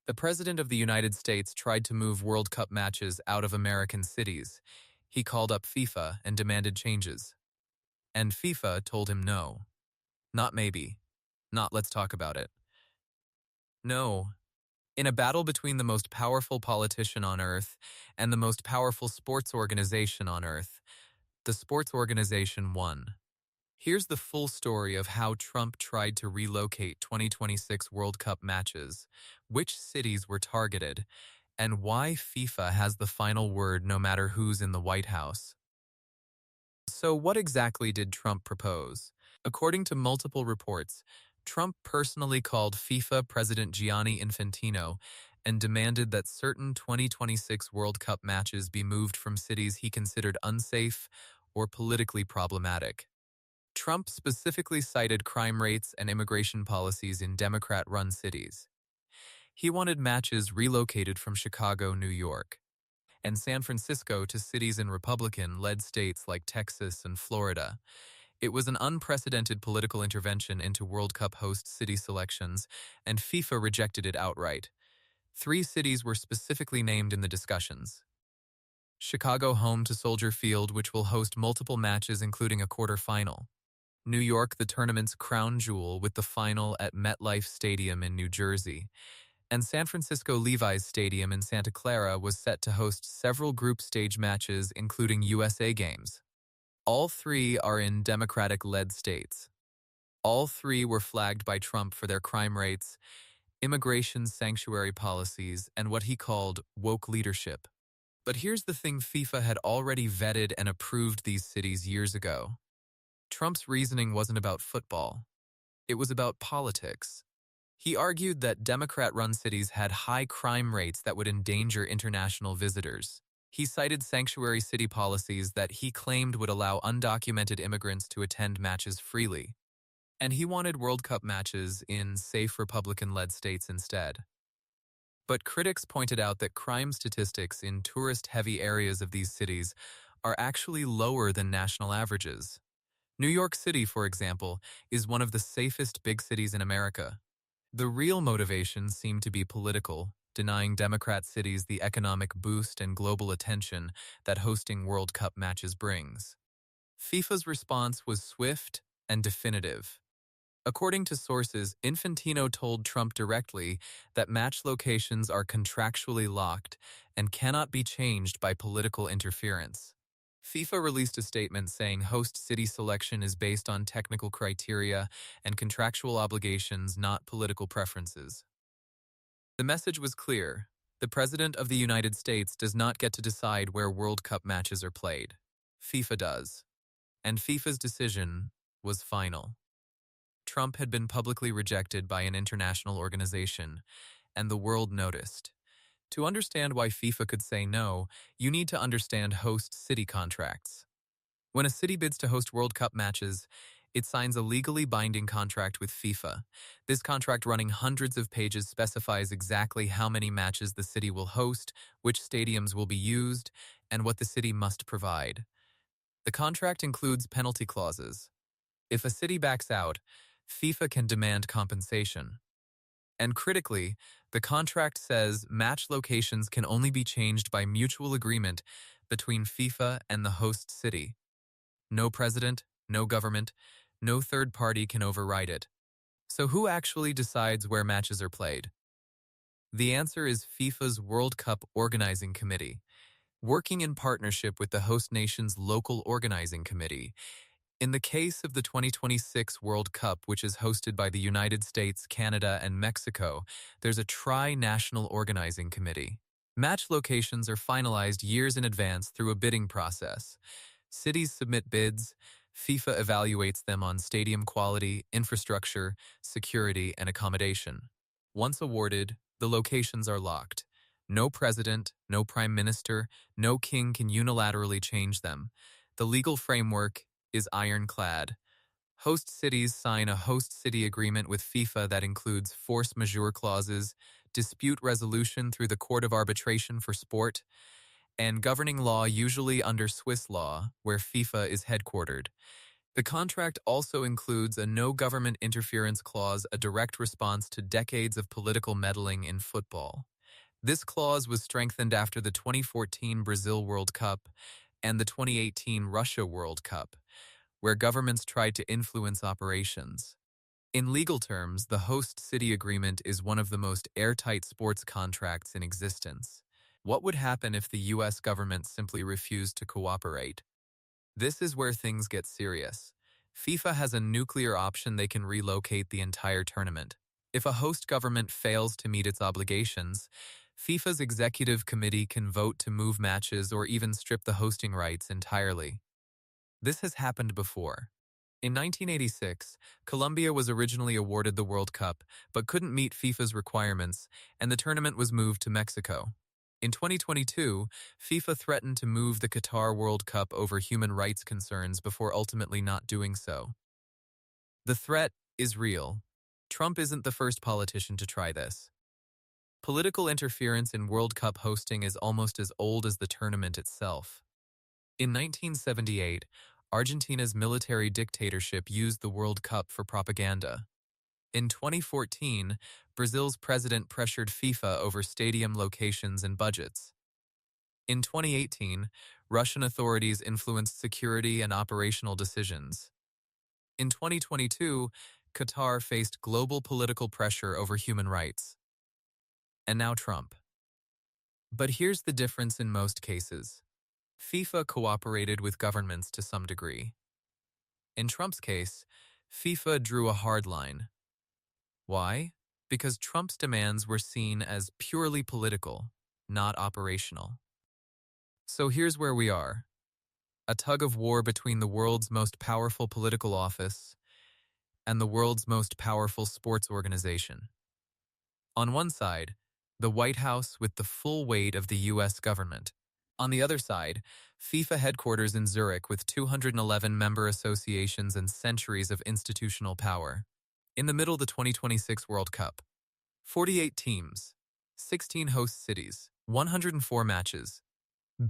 The President of the United States tried to move World Cup matches out of American cities. He called up FIFA and demanded changes. And FIFA told him no. Not maybe. Not let's talk about it. No. In a battle between the most powerful politician on earth and the most powerful sports organization on earth, the sports organization won. Here's the full story of how Trump tried to relocate 2026 World Cup matches, which cities were targeted, and why FIFA has the final word no matter who's in the White House. So what exactly did Trump propose? According to multiple reports, Trump personally called FIFA President Gianni Infantino and demanded that certain 2026 World Cup matches be moved from cities he considered unsafe or politically problematic. Trump specifically cited crime rates and immigration policies in Democrat-run cities. He wanted matches relocated from Chicago, New York, and San Francisco to cities in Republican-led states like Texas and Florida. It was an unprecedented political intervention into World Cup host city selections, and FIFA rejected it outright. 3 cities were specifically named in the discussions. Chicago, home to Soldier Field, which will host multiple matches including a quarterfinal. New York, the tournament's crown jewel, with the final at MetLife Stadium in New Jersey. And San Francisco Levi's Stadium in Santa Clara was set to host several group stage matches including USA games. All 3 are in Democratic-led states. All 3 were flagged by Trump for their crime rates, immigration sanctuary policies, and what he called woke leadership. But here's the thing: FIFA had already vetted and approved these cities years ago. Trump's reasoning wasn't about football. It was about politics. He argued that Democrat-run cities had high crime rates that would endanger international visitors. He cited sanctuary city policies that he claimed would allow undocumented immigrants to attend matches freely. And he wanted World Cup matches in safe Republican-led states instead. But critics pointed out that crime statistics in tourist-heavy areas of these cities are actually lower than national averages. New York City, for example, is one of the safest big cities in America. The real motivation seemed to be political, denying Democrat cities the economic boost and global attention that hosting World Cup matches brings. FIFA's response was swift and definitive. According to sources, Infantino told Trump directly that match locations are contractually locked and cannot be changed by political interference. FIFA released a statement saying host city selection is based on technical criteria and contractual obligations, not political preferences. The message was clear: the President of the United States does not get to decide where World Cup matches are played. FIFA does. And FIFA's decision was final. Trump had been publicly rejected by an international organization, and the world noticed. To understand why FIFA could say no, you need to understand host city contracts. When a city bids to host World Cup matches, it signs a legally binding contract with FIFA. This contract, running hundreds of pages, specifies exactly how many matches the city will host, which stadiums will be used, and what the city must provide. The contract includes penalty clauses. If a city backs out, FIFA can demand compensation. And critically, the contract says match locations can only be changed by mutual agreement between FIFA and the host city. No president, no government, no third party can override it. So who actually decides where matches are played? The answer is FIFA's World Cup Organizing Committee, working in partnership with the host nation's local organizing committee. In the case of the 2026 World Cup, which is hosted by the United States, Canada, and Mexico, there's a tri-national organizing committee. Match locations are finalized years in advance through a bidding process. Cities submit bids. FIFA evaluates them on stadium quality, infrastructure, security, and accommodation. Once awarded, the locations are locked. No president, no prime minister, no king can unilaterally change them. The legal framework is ironclad. Host cities sign a host city agreement with FIFA that includes force majeure clauses, dispute resolution through the Court of Arbitration for Sport, and governing law, usually under Swiss law, where FIFA is headquartered. The contract also includes a no government interference clause, a direct response to decades of political meddling in football. This clause was strengthened after the 2014 Brazil World Cup and the 2018 Russia World Cup, where governments tried to influence operations. In legal terms, the host city agreement is one of the most airtight sports contracts in existence. What would happen if the US government simply refused to cooperate? This is where things get serious. FIFA has a nuclear option. They can relocate the entire tournament. If a host government fails to meet its obligations, FIFA's executive committee can vote to move matches or even strip the hosting rights entirely. This has happened before. In 1986, Colombia was originally awarded the World Cup, but couldn't meet FIFA's requirements, and the tournament was moved to Mexico. In 2022, FIFA threatened to move the Qatar World Cup over human rights concerns before ultimately not doing so. The threat is real. Trump isn't the first politician to try this. Political interference in World Cup hosting is almost as old as the tournament itself. In 1978, Argentina's military dictatorship used the World Cup for propaganda. In 2014, Brazil's president pressured FIFA over stadium locations and budgets. In 2018, Russian authorities influenced security and operational decisions. In 2022, Qatar faced global political pressure over human rights. And now Trump. But here's the difference in most cases. FIFA cooperated with governments to some degree. In Trump's case, FIFA drew a hard line. Why? Because Trump's demands were seen as purely political, not operational. So here's where we are. A tug of war between the world's most powerful political office and the world's most powerful sports organization. On one side, the White House with the full weight of the US government. On the other side, FIFA headquarters in Zurich with 211 member associations and centuries of institutional power. In the middle, the 2026 World Cup. 48 teams, 16 host cities, 104 matches,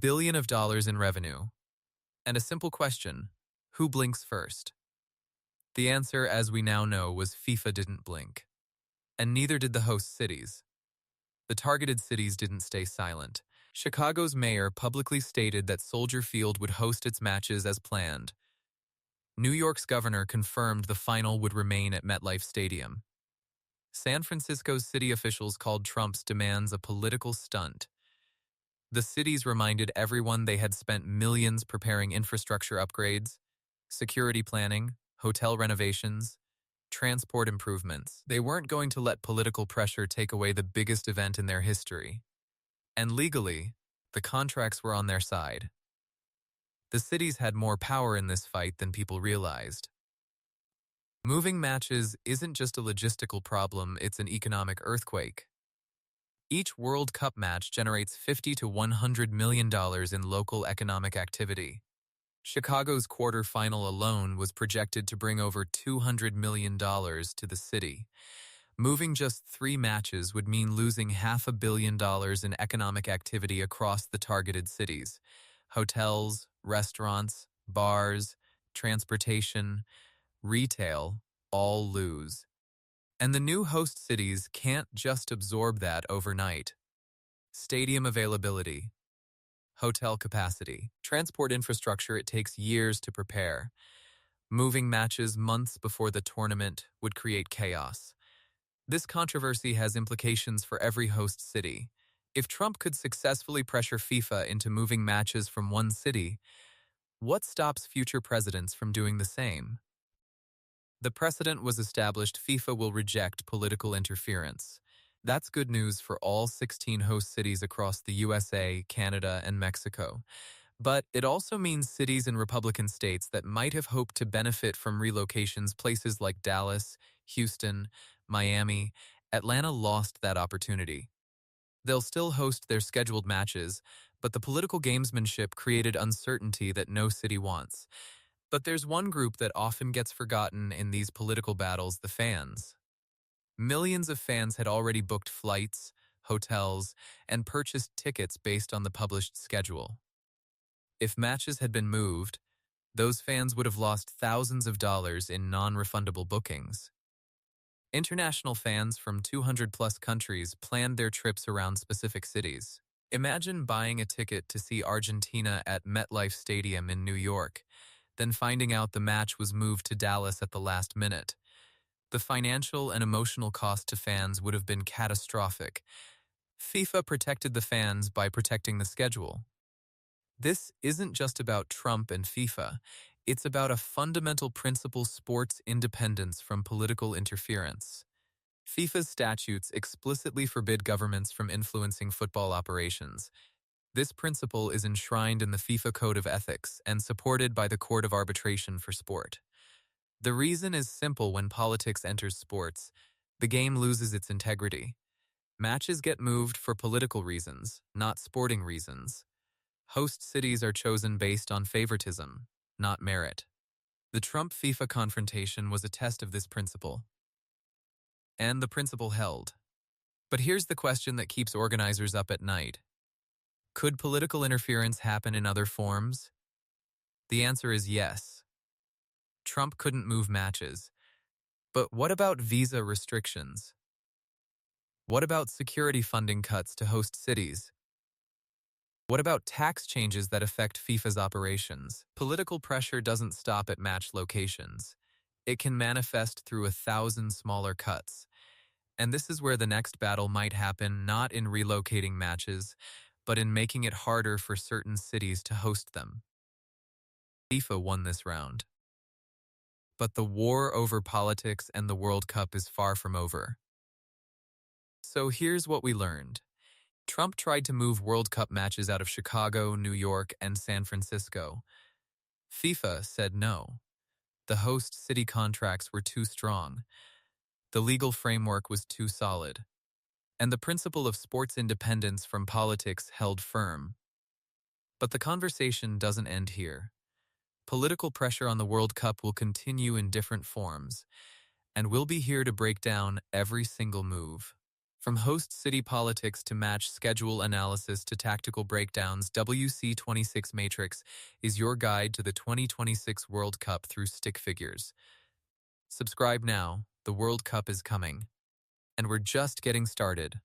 billions of dollars in revenue. And a simple question, who blinks first? The answer, as we now know, was FIFA didn't blink. And neither did the host cities. The targeted cities didn't stay silent. Chicago's mayor publicly stated that Soldier Field would host its matches as planned. New York's governor confirmed the final would remain at MetLife Stadium. San Francisco's city officials called Trump's demands a political stunt. The cities reminded everyone they had spent millions preparing infrastructure upgrades, security planning, hotel renovations, transport improvements. They weren't going to let political pressure take away the biggest event in their history. And legally, the contracts were on their side. The cities had more power in this fight than people realized. Moving matches isn't just a logistical problem, it's an economic earthquake. Each World Cup match generates $50 to $100 million in local economic activity. Chicago's quarterfinal alone was projected to bring over $200 million to the city. Moving just 3 matches would mean losing $500 million in economic activity across the targeted cities. Hotels, restaurants, bars, transportation, retail, all lose. And the new host cities can't just absorb that overnight. Stadium availability, hotel capacity, transport infrastructure, it takes years to prepare. Moving matches months before the tournament would create chaos. This controversy has implications for every host city. If Trump could successfully pressure FIFA into moving matches from one city, what stops future presidents from doing the same? The precedent was established. FIFA will reject political interference. That's good news for all 16 host cities across the USA, Canada, and Mexico. But it also means cities in Republican states that might have hoped to benefit from relocations, places like Dallas, Houston, Miami, Atlanta, lost that opportunity. They'll still host their scheduled matches, but the political gamesmanship created uncertainty that no city wants. But there's one group that often gets forgotten in these political battles: the fans. Millions of fans had already booked flights, hotels, and purchased tickets based on the published schedule. If matches had been moved, Those fans would have lost thousands of dollars in non-refundable bookings. International fans from 200-plus countries planned their trips around specific cities. Imagine buying a ticket to see Argentina at MetLife Stadium in New York, then finding out the match was moved to Dallas at the last minute. The financial and emotional cost to fans would have been catastrophic. FIFA protected the fans by protecting the schedule. This isn't just about Trump and FIFA. It's about a fundamental principle: sports independence from political interference. FIFA's statutes explicitly forbid governments from influencing football operations. This principle is enshrined in the FIFA Code of Ethics and supported by the Court of Arbitration for Sport. The reason is simple: when politics enters sports, the game loses its integrity. Matches get moved for political reasons, not sporting reasons. Host cities are chosen based on favoritism, not merit. The Trump-FIFA confrontation was a test of this principle. And the principle held. But here's the question that keeps organizers up at night. Could political interference happen in other forms? The answer is yes. Trump couldn't move matches. But what about visa restrictions? What about security funding cuts to host cities? What about tax changes that affect FIFA's operations? Political pressure doesn't stop at match locations. It can manifest through 1,000 smaller cuts. And this is where the next battle might happen, not in relocating matches, but in making it harder for certain cities to host them. FIFA won this round. But the war over politics and the World Cup is far from over. So here's what we learned. Trump tried to move World Cup matches out of Chicago, New York, and San Francisco. FIFA said no. The host city contracts were too strong. The legal framework was too solid. And the principle of sports independence from politics held firm. But the conversation doesn't end here. Political pressure on the World Cup will continue in different forms, and we'll be here to break down every single move. From host city politics to match schedule analysis to tactical breakdowns, WC26 Matrix is your guide to the 2026 World Cup through stick figures. Subscribe now, the World Cup is coming, and we're just getting started.